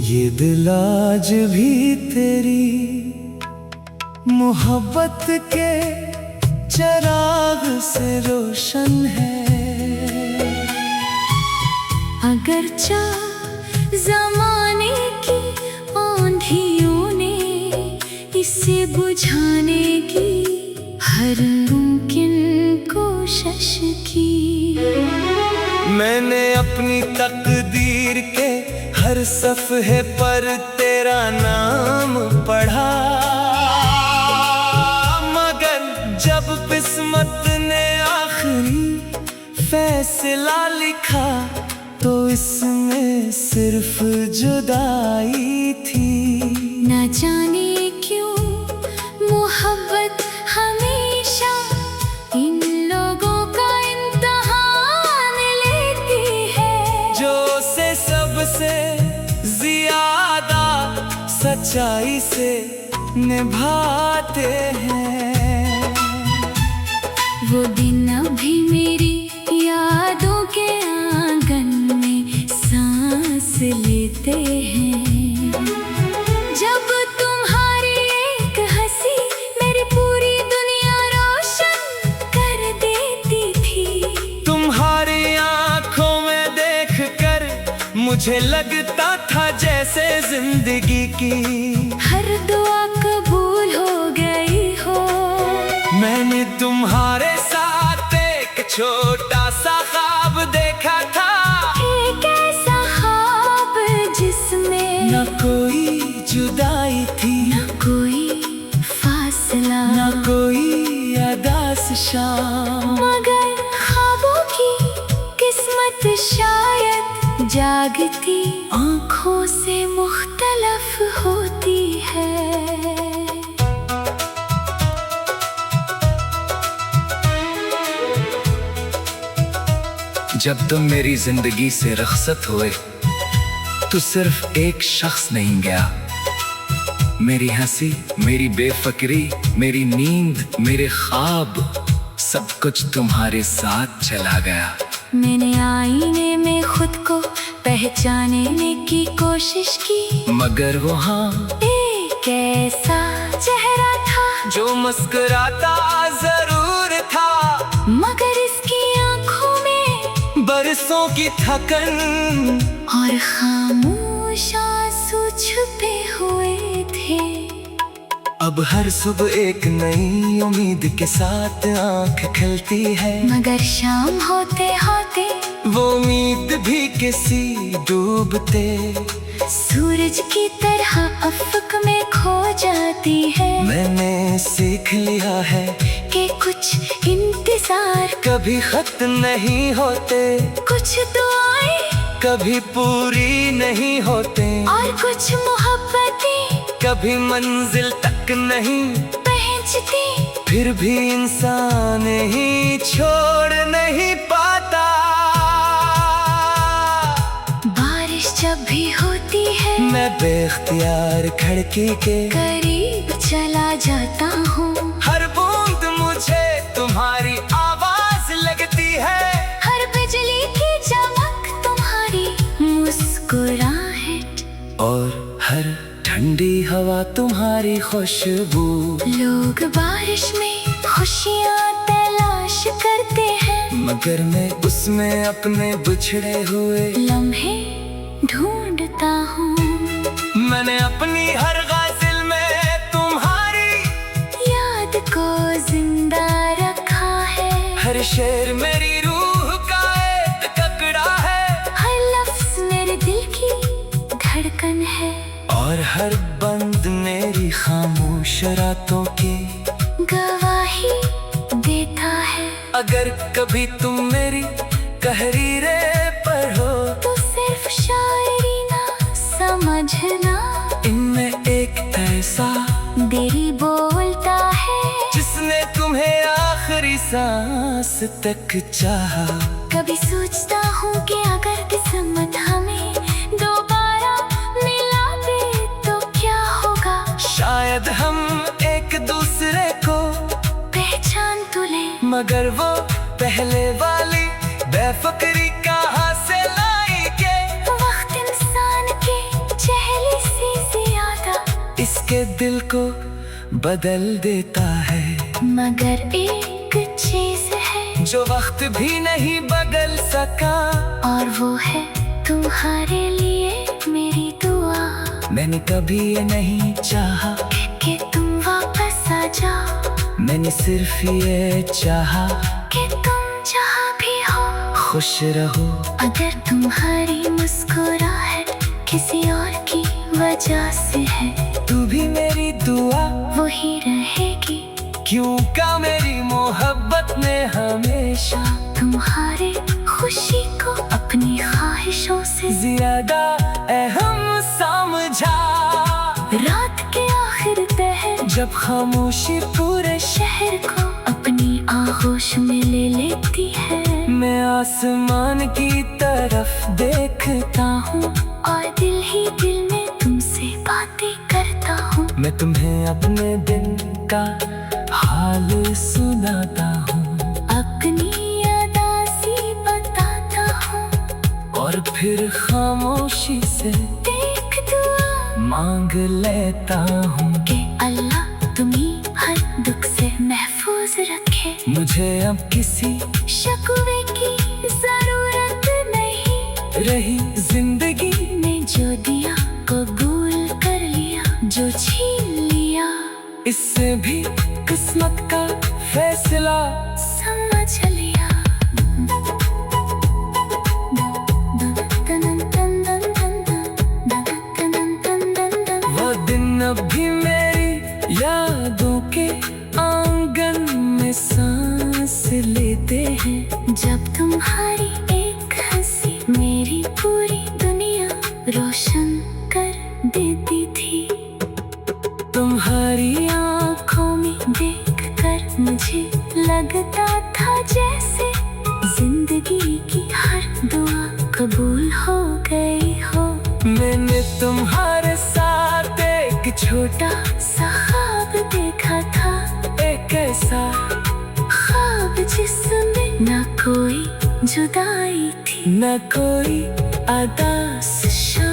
ये दिल आज भी तेरी मोहब्बत के चिराग से रोशन है। अगर ज़माने की आंधियों ने इसे बुझाने की हर मुमकिन कोशिश की, मैंने अपनी तकदीर के हर सफ़हे पर तेरा नाम पढ़ा, मगर जब किस्मत ने आखिरी फैसला लिखा तो इसमें सिर्फ जुदाई थी। न जाने क्यों मोहब्बत हमेशा इन लोगों का इम्तिहान लेती है, जो से सबसे ज्यादा सच्चाई से निभाते हैं। वो दिन अभी मेरी यादों के आंगन में सांस लेते हैं, जब तुम्हारी एक हंसी मेरी पूरी दुनिया रोशन कर देती थी। तुम्हारी आंखों में देखकर मुझे लगता था जैसे जिंदगी की हर दुआ कबूल हो गई हो। मैंने तुम्हारे साथ एक छोटा सा ख्वाब देखा था, एक ऐसा ख्वाब जिसमें न कोई जुदाई थी, न कोई फासला, न कोई अदास शाम, मगर ख्वाबों की किस्मत शायद जागती आँखों से मुख्तलफ होती है। जब तुम मेरी जिंदगी से रुखसत हुए तो सिर्फ एक शख्स नहीं गया, मेरी हंसी, मेरी बेफिक्री, मेरी नींद, मेरे ख्वाब, सब कुछ तुम्हारे साथ चला गया। मैंने आईने में खुद को पहचानने की कोशिश की, मगर वहाँ एक ऐसा चेहरा था जो मुस्कुराता जरूर था, मगर इसकी आंखों में बरसों की थकन और खामोश आंसू छुपे हुए थे। अब हर सुबह एक नई उम्मीद के साथ आंख खिलती है, मगर शाम होते होते वो उम्मीद भी किसी डूबते सूरज की तरह अफक में खो जाती है। मैंने सीख लिया है कि कुछ इंतजार कभी खत्म नहीं होते, कुछ दुआएं कभी पूरी नहीं होते, और कुछ मोहब्बतें कभी मंजिल तक नहीं पहुंचती। फिर भी इंसान ही छोड़ नहीं पाता। बारिश जब भी होती है मैं बेख्तियार खिड़की के करीब चला जाता हूँ, हर बूंद मुझे तुम्हारी आवाज लगती है, हर बिजली की चमक तुम्हारी मुस्कुराहट, और हर ठंडी हवा तुम्हारी खुशबू। लोग बारिश में खुशियाँ तलाश करते हैं, मगर मैं उसमें अपने बिछड़े हुए लम्हे ढूंढता हूँ। मैंने अपनी हर गाज़िल में तुम्हारी याद को जिंदा रखा है, हर शेर मेरी रूह का एक टुकड़ा है, हर लफ्ज मेरे दिल की धड़कन है, और हर बंद मेरी खामोश रातों की गवाही देता है। अगर कभी तुम मेरी तहरीरें पढ़ो तो सिर्फ शायरी ना समझना, इनमें एक ऐसा दिल बोलता है जिसने तुम्हें आखिरी सांस तक चाहा। कभी सोचता हूँ कि अगर किस्मत हमें दोबारा मिला दे तो क्या होगा, शायद हम एक दूसरे को पहचान तो ले, मगर वो पहले वाली बेफिक्री कहाँ से बदल देता है, मगर एक चीज है जो वक्त भी नहीं बदल सका, और वो है तुम्हारे लिए मेरी दुआ। मैंने कभी ये नहीं चाहा कि तुम वापस आ जाओ, मैंने सिर्फ ये चाहा कि तुम जहाँ भी हो खुश रहो। अगर तुम्हारी मुस्कुराहट किसी और की वजह से है, तू भी मेरी दुआ वही रहेगी, क्यों का मेरी मोहब्बत ने हमेशा तुम्हारे खुशी को अपनी ख्वाहिशों से ज्यादा अहम समझा। रात के आखिर पहर जब खामोशी पूरे शहर को अपनी आगोश में ले लेती है, मैं आसमान की तरफ देखता हूँ, और दिल ही दिल में तुमसे बातें करता हूँ। मैं तुम्हें अपने दिल का हाल सुनाता हूँ, अपनी उदासी बताता हूँ, और फिर खामोशी से देख दुआ मांग लेता हूँ कि अल्लाह तुम्हें हर दुख से महफूज रखे। मुझे अब किसी शकवे की जरूरत नहीं रही, जिंदगी ने जो दिया कबूल कर लिया, जो छीन लिया इससे भी किस्मत का फैसला समझ लिया। वो दिन अब भी मेरी यादों के आंगन में सांस लेते हैं, जब तुम्हारी एक हंसी मेरी पूरी दुनिया रोशन कर देती थी। तुम्हारी आँखों में देखकर मुझे लगता था जैसे जिंदगी की हर दुआ कबूल हो गई हो। मैंने तुम्हारे साथ एक छोटा सा ख्वाब देखा था, एक ऐसा ख्वाब जिसमें न कोई जुदाई थी, न कोई अदास शाम